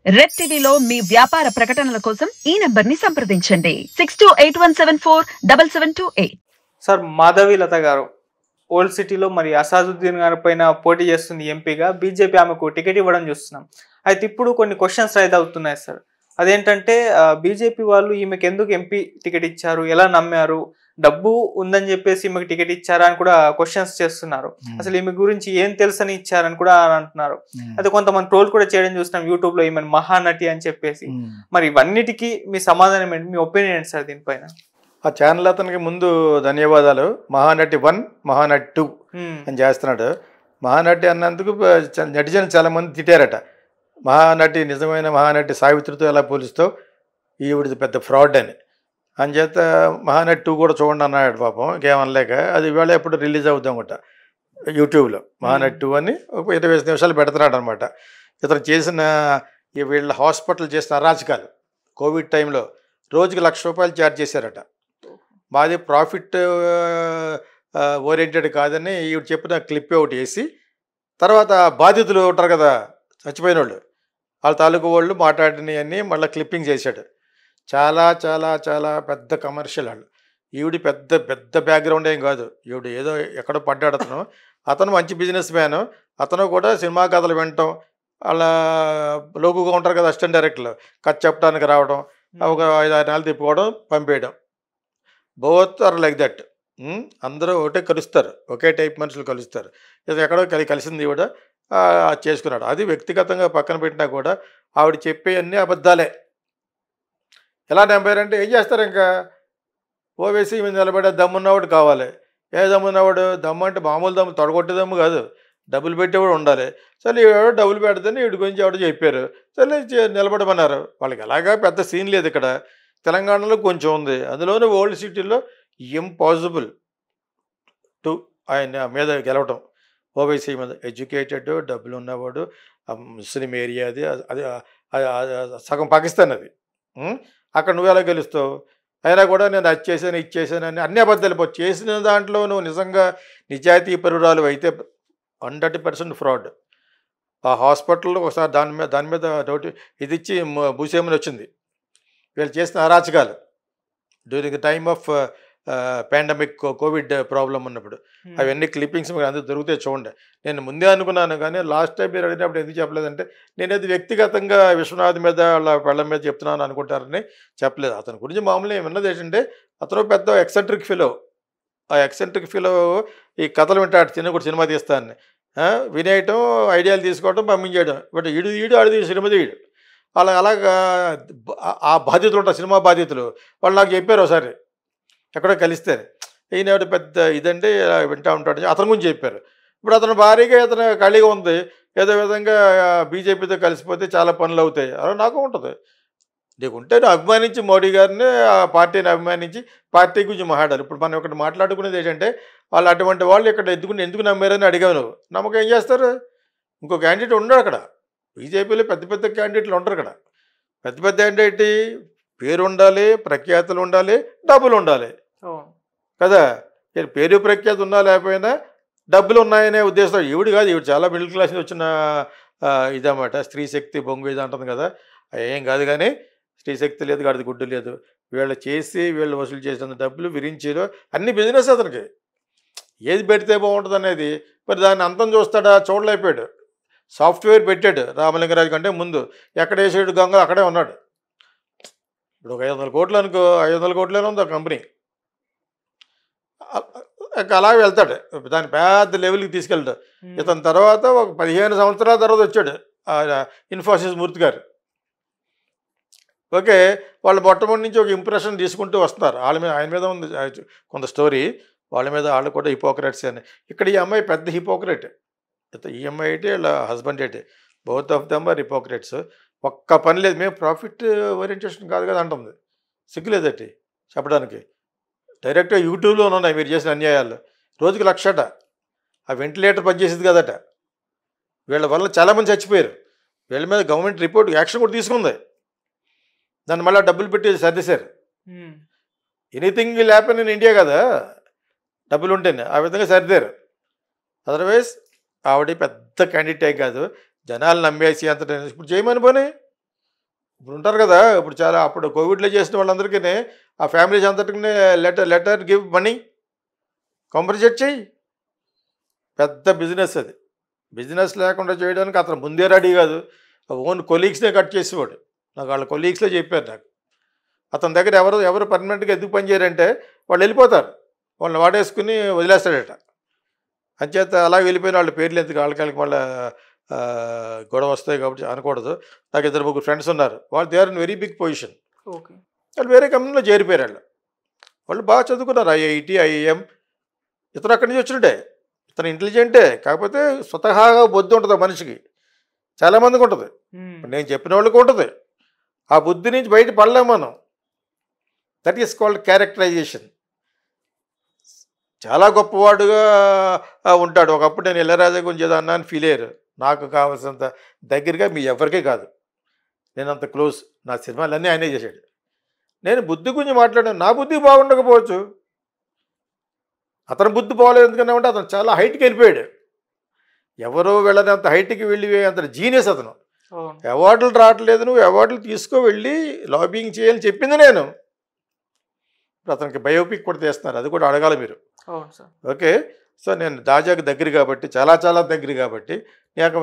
Red టీవీలో మీ వ్యాపార ప్రకటనల కోసం ఈ నంబర్ ని సంప్రదించండి 6281747728. సార్ మాధవి లత గారు ఓల్డ్ సిటీలో మరి అసాదుద్దీన్ గారి పైన పోటీ చేస్తుంది ఎంపీగా. బీజేపీ ఆమెకు టికెట్ ఇవ్వడం చూస్తున్నాం. అయితే ఇప్పుడు కొన్ని క్వశ్చన్స్ రైజ్ అవుతున్నాయి సార్. అదేంటంటే బీజేపీ వాళ్ళు ఈమెకు ఎందుకు ఎంపీ టికెట్ ఇచ్చారు, ఎలా నమ్మారు, డబ్బు ఉందని చెప్పేసి ఈమెకు టికెట్ ఇచ్చారా అని కూడా క్వశ్చన్స్ చేస్తున్నారు. అసలు ఈమె గురించి ఏం తెలుసని ఇచ్చారని కూడా అంటున్నారు. అయితే కొంతమంది ట్రోల్ కూడా చేయడం చూస్తున్నాం యూట్యూబ్ లో, ఈమె మహానటి అని చెప్పేసి. మరి ఇవన్నిటికీ మీ సమాధానం ఏంటి, మీ ఒపీనియన్ ఏంటి సార్ దీనిపైన? ఆ ఛానల్ అతనికి ముందు ధన్యవాదాలు. మహానటి 1, మహానటి 2 అని చేస్తున్నాడు. మహానటి అన్నందుకు నెటిజన్ చాలామంది తిట్టారట. మహానటి, నిజమైన మహానటి సావిత్రితో ఎలా పోలిస్తావు, ఈవిడిది పెద్ద ఫ్రాడ్ అని. అంచేత మహానటి 2 కూడా చూడండి అన్నాడు పాపం, ఇంకేమనలేక. అది ఇవాళ ఎప్పుడు రిలీజ్ అవుతాం గట్ట యూట్యూబ్లో. మహానటి 2 అని 20 నిమిషాలు పెడుతున్నాడు అనమాట. ఇతను చేసిన వీళ్ళ హాస్పిటల్ చేసిన అరాచకాలు, కోవిడ్ టైంలో రోజుకి ₹1,00,000 ఛార్జ్ చేశారట. మాది ప్రాఫిట్ ఓరియంటెడ్ కాదని ఈవిడ చెప్పిన క్లిప్ ఒకటి వేసి, తర్వాత బాధితులు ఉంటారు కదా చచ్చిపోయిన వాళ్ళు, వాళ్ళ తాలూకు వాళ్ళు మాట్లాడినవన్నీ మళ్ళీ క్లిప్పింగ్ చేశాడు. చాలా చాలా చాలా పెద్ద కమర్షియల్ వాళ్ళు. ఈవిడ పెద్ద పెద్ద బ్యాక్గ్రౌండ్ ఏం కాదు. ఈవిడ ఏదో ఎక్కడో పడ్డాడు అతను మంచి బిజినెస్ మ్యాన్. అతను కూడా సినిమా కథలు వినటం, అలా లోకుగా ఉంటారు కదా అసిస్టెంట్ డైరెక్టర్లు, కథ చెప్పడానికి రావడం, ఒక 5-6 నెలలు తిప్పుకోవడం, పంపేయడం. Both are like that. అందరూ ఒకటే కలుస్తారు, ఒకే టైప్ మనుషులు కలుస్తారు. ఇది ఎక్కడో కలిసింది ఈవిడ చేసుకున్నాడు. అది వ్యక్తిగతంగా పక్కన పెట్టినా కూడా ఆవిడ చెప్పే అన్నీ అబద్ధాలే. ఎలా నమ్మారంటే ఏం చేస్తారు, ఇంకా ఓవేసి మీద నిలబడే దమ్మున్నవాడు కావాలి. ఏ దమ్మున్నవాడు? దమ్ము అంటే మామూలు దమ్ము, తొడగొట్టే దమ్ము కాదు, డబ్బులు పెట్టేవాడు ఉండాలి. సరే ఎవడో డబ్బులు పెడతాని వీడి గురించి ఎవడో చెప్పారు, సరే నిలబడమన్నారు. వాళ్ళకి ఎలాగా పెద్ద సీన్ లేదు. ఇక్కడ తెలంగాణలో కొంచెం ఉంది, అందులోనే ఓల్డ్ సిటీలో ఇంపాసిబుల్ టు ఆయన మీద గెలవటం. ఓవైసీ మీద ఎడ్యుకేటెడ్, డబ్బులు ఉన్నవాడు, ముస్లిం ఏరియా, అది సగం పాకిస్తాన్ అది. అక్కడ నువ్వు ఎలా గెలుస్తావు? అయినా కూడా నేను అది చేశాను, ఇది చేశాను అని అన్ని అబద్ధాలు. చేసిన దాంట్లో నువ్వు నిజంగా నిజాయితీ పరురాలు అయితే 100% ఫ్రాడ్. ఆ హాస్పిటల్లో ఒకసారి దాని మీద డౌట్ ఇది ఇచ్చి భూసేమని వచ్చింది. వీళ్ళు చేసిన అరాచకాలు during the time of pandemic, Covid problem ఉన్నప్పుడు అవన్నీ క్లిప్పింగ్స్ మీకు అందరూ దొరికితే చూడండి. నేను ముందే అనుకున్నాను, కానీ లాస్ట్ టైం మీరు అడిగినప్పుడు ఎందుకు చెప్పలేదంటే నేనేది వ్యక్తిగతంగా విశ్వనాథ్ మీద వాళ్ళ పెళ్ళ మీద చెప్తున్నాను అనుకుంటారని చెప్పలేదు. అతని గురించి మామూలుగా విన్నది ఏంటంటే అతను పెద్ద ఎక్సెంట్రిక్ ఫిలో. ఆ ఎక్సెంట్రిక్ ఫిలో ఈ కథలు వింటాడు, కూడా సినిమా తీస్తానని వినేయటం, ఐడియాలు తీసుకోవడం, పంపించేయడం. బట్ ఈడు ఆడిది సినిమా తీయడు. అలాగా ఆ బాధ్యతలు ఉంటారు, సినిమా బాధ్యతలు. వాళ్ళు నాకు చెప్పారు ఒకసారి ఎక్కడో కలిస్తే, ఈయన పెద్ద ఇదండి వింటూ ఉంటాడు, అతని గురించి చెప్పారు. ఇప్పుడు అతను భారీగా ఇతను ఖాళీగా ఉంది, ఏదో విధంగా బీజేపీతో కలిసిపోతే చాలా పనులు అవుతాయి. అలా నాకు ఉంటుంది. నీకుంటే నువ్వు అభిమానించి మోడీ గారిని, ఆ పార్టీని అభిమానించి పార్టీ గురించి మాట్లాడాలి. ఇప్పుడు మనం ఇక్కడ మాట్లాడుకునేది ఏంటంటే వాళ్ళు అటువంటి వాళ్ళు ఇక్కడ ఎందుకు నమ్మారని అడిగావు నువ్వు. నమ్మకం ఏం చేస్తారు? ఇంకో క్యాండిడేట్ ఉన్నాడు అక్కడ. బీజేపీలో పెద్ద పెద్ద క్యాండిడేట్లు ఉంటారు అక్కడ. పెద్ద పెద్ద ఏంటంటే పేరు ఉండాలి, ప్రఖ్యాతులు ఉండాలి, డబ్బులు ఉండాలి కదా. పేరు ప్రఖ్యాతి ఉన్నా లేకపోయినా డబ్బులు ఉన్నాయనే ఉద్దేశం ఈవిడ కాదు. ఈవిడ చాలా మిడిల్ క్లాస్ నుంచి వచ్చిన ఇదన్నమాట. స్త్రీ శక్తి బొంగు ఇది అంటుంది కదా, ఏం కాదు. కానీ స్త్రీ శక్తి లేదు, గాడిది గుడ్డు లేదు. వీళ్ళు చేసి వీళ్ళు వసూలు చేసిన డబ్బులు విరించేలో అన్ని బిజినెస్. అతనికి ఏది పెడితే బాగుంటుంది అనేది. మరి దాన్ని అంతం చూస్తాడా? చూడలేకపోయాడు. సాఫ్ట్వేర్ పెట్టాడు రామలింగరాజు కంటే ముందు. ఎక్కడ వేసాడు గంగ అక్కడే ఉన్నాడు. ఇప్పుడు ఒక 500 కోట్లు అనుకో, 500 కోట్లనే ఉంది ఆ కంపెనీ. అలాగే వెళ్తాడు, దాన్ని పెద్ద లెవెల్కి తీసుకెళ్తాడు. ఇతని తర్వాత ఒక 15 సంవత్సరాల తర్వాత వచ్చాడు ఇన్ఫోసిస్ మూర్తి గారు. ఓకే, వాళ్ళు మొట్టమొదటి నుంచి ఒక ఇంప్రెషన్ తీసుకుంటూ వస్తున్నారు. ఆయన మీద ఉంది కొంత స్టోరీ. వాళ్ళ మీద వాళ్ళు కూడా హిపోక్రెట్స్ అని. ఇక్కడ ఈ అమ్మాయి పెద్ద హిపోక్రెట్. ఈ అమ్మాయి అయితే వాళ్ళ హస్బెండ్ అయితే బోత్ ఆఫ్ దమ్ ఆర్ హిపోక్రెట్స్. ఒక్క పని లేదు, మేము ప్రాఫిట్ ఓరియంటేషన్ కాదు కదా అంటుంది. సిగ్గులేదట్టి చెప్పడానికి. డైరెక్ట్గా యూట్యూబ్లో ఉన్నాయి మీరు చేసిన అన్యాయాలు. రోజుకి 1,00,000 ఆ వెంటిలేటర్ పనిచేసేది కదట. వీళ్ళ వల్ల చాలామంది చచ్చిపోయారు. వీళ్ళ మీద గవర్నమెంట్ రిపోర్ట్ యాక్షన్ కూడా తీసుకుంది. దాన్ని మళ్ళీ డబ్బులు పెట్టి సర్దేశారు. Anything will happen in India కదా, డబ్బులు ఉంటేనే. ఆ విధంగా సర్దారు. అదర్వైజ్ ఆవిడ పెద్ద క్యాండిడేట్ కాదు. జనాలు నమ్మేసి అంత ఇప్పుడు చేయమని పోనీ ఇప్పుడు ఉంటారు కదా, ఇప్పుడు చాలా అప్పుడు కోవిడ్లో చేసిన వాళ్ళందరికీ ఆ ఫ్యామిలీస్ అందరికీ లెటర్ గివ్ మనీ, కాంపన్సేట్ చేయి. పెద్ద బిజినెస్ అది. బిజినెస్ లేకుండా చేయడానికి అతను ముందే రెడీ కాదు. ఓన్ కొలీగ్స్నే కట్ చేసేవాడు. నాకు వాళ్ళ కొలీగ్స్లో చెప్పారు నాకు. అతని దగ్గర ఎవరు పర్మనెంట్గా ఎందుకు పనిచేయరంటే వాళ్ళు వెళ్ళిపోతారు, వాళ్ళని వాడేసుకుని వదిలేస్తాడట. అంచేత అలా వెళ్ళిపోయిన వాళ్ళ పేర్లు ఎందుకు, వాళ్ళకి మళ్ళీ గొడవ వస్తాయి కాబట్టి అనకూడదు. నాకు 2-3 ఫ్రెండ్స్ ఉన్నారు, వాళ్ళు they are in very big position. Okay. వాళ్ళు వేరే కంపెనీలో చేరిపోయారు. వాళ్ళు బాగా చదువుకున్నారు, ఐఐటి, ఐఐఎం. ఇతను అక్కడి నుంచి వచ్చినట్టే, ఇతను ఇంటెలిజెంటే. కాకపోతే స్వతహాగా బుద్ధి ఉంటుంది మనిషికి, చాలామందికి ఉంటుంది. నేను చెప్పిన వాళ్ళకి ఉంటుంది. ఆ బుద్ధి నుంచి బయట పడలేం మనం. That is called characterization. చాలా గొప్పవాడుగా ఉంటాడు. ఒకప్పుడు నేను ఇళయరాజా గురించి ఏదో అన్నాను ఫీల్ అయ్యారు. నాకు కావాల్సినంత దగ్గరగా మీ ఎవరికే కాదు, నేను అంత క్లోజ్. నా సినిమాలన్నీ ఆయనే చేశాడు. నేను బుద్ధి గురించి మాట్లాడాను. నా బుద్ధి బాగుండకపోవచ్చు, అతని బుద్ధి బాగోలేదు. ఎందుకన్నా అంటే అతను చాలా హైట్కి వెళ్ళిపోయాడు. ఎవరో వెళ్ళని అంత హైట్కి వెళ్ళి అంత జీనియస్ అతను. అవార్డులు రావట్లేదు, నువ్వు అవార్డులు తీసుకో వెళ్ళి లాబింగ్ చేయాలని చెప్పింది నేను. ఇప్పుడు అతనికి బయోపిక్ కూడా తీస్తున్నారు, అది కూడా అడగాలి మీరు. ఓకే. సో నేను దాజాకి దగ్గర కాబట్టి, చాలా చాలా దగ్గర కాబట్టి,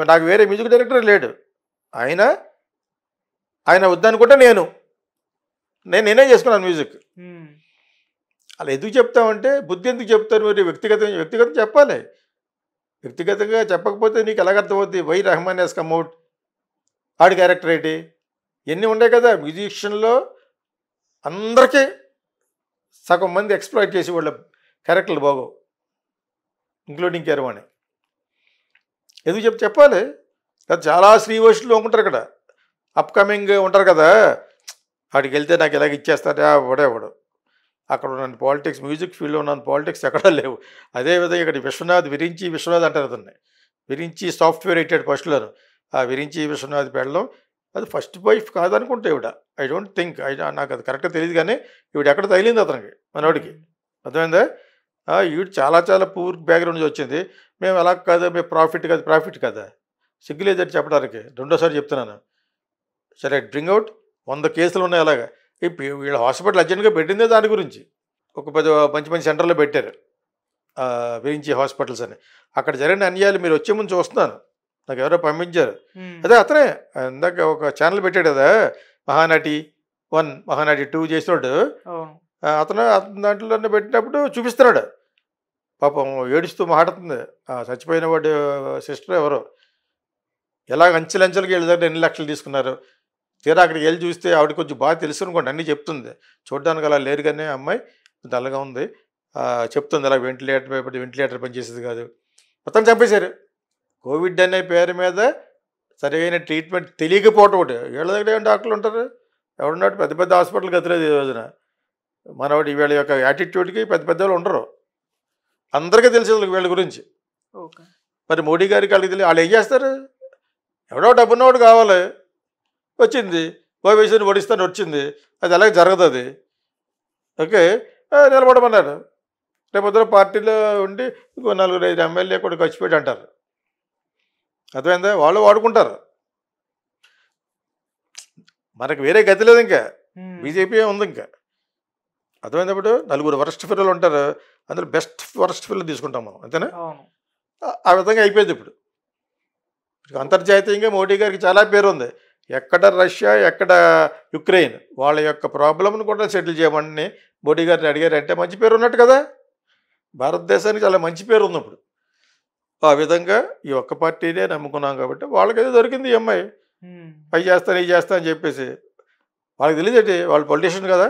నాకు వేరే మ్యూజిక్ డైరెక్టర్ లేడు. ఆయన వద్దనుకుంటే నేనే చేసుకున్నాను మ్యూజిక్. అలా ఎందుకు చెప్తామంటే, బుద్ధి ఎందుకు చెప్తారు మీరు? వ్యక్తిగతం చెప్పాలి. వ్యక్తిగతంగా చెప్పకపోతే నీకు ఎలాగర్థమవుద్ది? Why Rahman has come out, ఆడి క్యారెక్టర్ ఏంటి, ఎన్ని ఉన్నాయి కదా. మ్యూజిషియన్లో అందరికీ సగం మంది ఎక్స్ప్లాయిట్ చేసి వాళ్ళ క్యారెక్టర్లు బాగోవు, ఇంక్లూడింగ్ కీరవాణి. ఎందుకు చెప్పాలి. చాలా శ్రీవోషులు ఉంటారు ఇక్కడ, అప్కమింగ్ ఉంటారు కదా. వాడికి వెళ్తే నాకు ఎలాగ ఇచ్చేస్తారా వాడేవాడు. అక్కడ ఉన్న పాలిటిక్స్, మ్యూజిక్ ఫీల్డ్లో ఉన్న పాలిటిక్స్ ఎక్కడా లేవు. అదేవిధంగా ఇక్కడ విశ్వనాథ్ అంటారు అతన్ని. విరించి సాఫ్ట్వేర్ ఎయిటెడ్ ఫస్ట్లోను. ఆ విరించి విశ్వనాథ్ పెళ్ళం అది ఫస్ట్ వైఫ్ కాదనుకుంటే ఇవిడ. ఐ డోంట్ థింక్, నాకు అది కరెక్ట్గా తెలియదు. కానీ ఇవిడ ఎక్కడ తగిలింది అతనికి, మనోడికి. అర్థమైందా? ఈవిడ చాలా చాలా పూర్ బ్యాక్గ్రౌండ్ నుంచి వచ్చింది. మేము ఎలా కాదు, మేము ప్రాఫిట్ కదా, సిగ్గులేదని చెప్పడానికి రెండోసారి చెప్తున్నాను. సరే, డ్రింగ్ అవుట్ 100 కేసులు ఉన్నాయి అలాగా. ఇప్పుడు వీళ్ళ హాస్పిటల్ అర్జెంట్గా పెట్టిందే దాని గురించి. ఒక మంచి సెంటర్లో పెట్టారు, విరించి హాస్పిటల్స్ అని. అక్కడ జరిగిన అన్యాయాలు మీరు వచ్చే ముందు చూస్తున్నాను, నాకు ఎవరో పంపించారు. అదే అతనే ఇందాక ఒక ఛానల్ పెట్టాడు కదా, మహానటి 1, మహానటి 2 చేసినాడు. అతను దాంట్లో పెట్టినప్పుడు చూపిస్తున్నాడు. పాపం ఏడుస్తూ మాట్లాడుతుంది. చచ్చిపోయిన వాడు సిస్టర్ ఎవరో, ఎలాగ అంచెలంచెలకి వీళ్ళ దగ్గర ఎన్ని లక్షలు తీసుకున్నారు. తీరా అక్కడికి వెళ్ళి చూస్తే ఆవిడ కొంచెం బాగా తెలుసు అనుకోండి, అన్నీ చెప్తుంది. చూడడానికి అలా లేరు, కానీ అమ్మాయి డల్గా ఉంది. చెప్తుంది అలా వెంటిలేటర్ పనిచేసేది కాదు. మొత్తం చంపేశారు. కోవిడ్ అనే పేరు మీద సరైన ట్రీట్మెంట్ తెలియకపోవటం ఒకటి. వీళ్ళ దగ్గర ఏమైనా డాక్టర్లు ఉంటారు, ఎవరున్నాడు? పెద్ద హాస్పిటల్కి గతిలేదు ఈ రోజున. మనవాడి వీళ్ళ యొక్క యాటిట్యూడ్కి పెద్ద వాళ్ళు ఉండరు. అందరికీ తెలిసి వీళ్ళ గురించి. మరి మోడీ గారికి వాళ్ళకి తెలియదు. వాళ్ళు ఏం చేస్తారు? ఎవడో డబ్బున్నవాడు కావాలి, వచ్చింది ఓవైసీని ఓడిస్తాను వచ్చింది, అది అలాగే జరగదు అది. ఓకే, నిలబడమన్నారు. రేపొద్దున పార్టీలో ఉండి 4-5 ఎమ్మెల్యే కూడా ఖర్చుపెట్టి అంటారు. అర్థమైందా? వాళ్ళు వాడుకుంటారు. మనకు వేరే గతి లేదు, ఇంకా బీజేపీ ఉంది. ఇంకా అర్థమైనప్పుడు 4 వరస్ట్ ఫిల్లలు ఉంటారు, అందులో బెస్ట్ వరస్ట్ ఫిల్ తీసుకుంటాం మనం, అంతేనా? ఆ విధంగా అయిపోయింది. ఇప్పుడు అంతర్జాతీయంగా మోడీ గారికి చాలా పేరు ఉంది. ఎక్కడ రష్యా, ఎక్కడ యుక్రెయిన్, వాళ్ళ యొక్క ప్రాబ్లంను కూడా సెటిల్ చేయమని మోడీ గారిని అడిగారంటే మంచి పేరు ఉన్నట్టు కదా. భారతదేశానికి చాలా మంచి పేరు ఉంది ఇప్పుడు. ఆ విధంగా ఈ ఒక్క పార్టీనే నమ్ముకున్నాం కాబట్టి వాళ్ళకైతే దొరికింది ఈ అమ్మాయి. అవి చేస్తాను, ఇవి చేస్తా అని చెప్పేసి. వాళ్ళకి తెలియదేంటి, వాళ్ళు పొలిటీషియన్ కదా.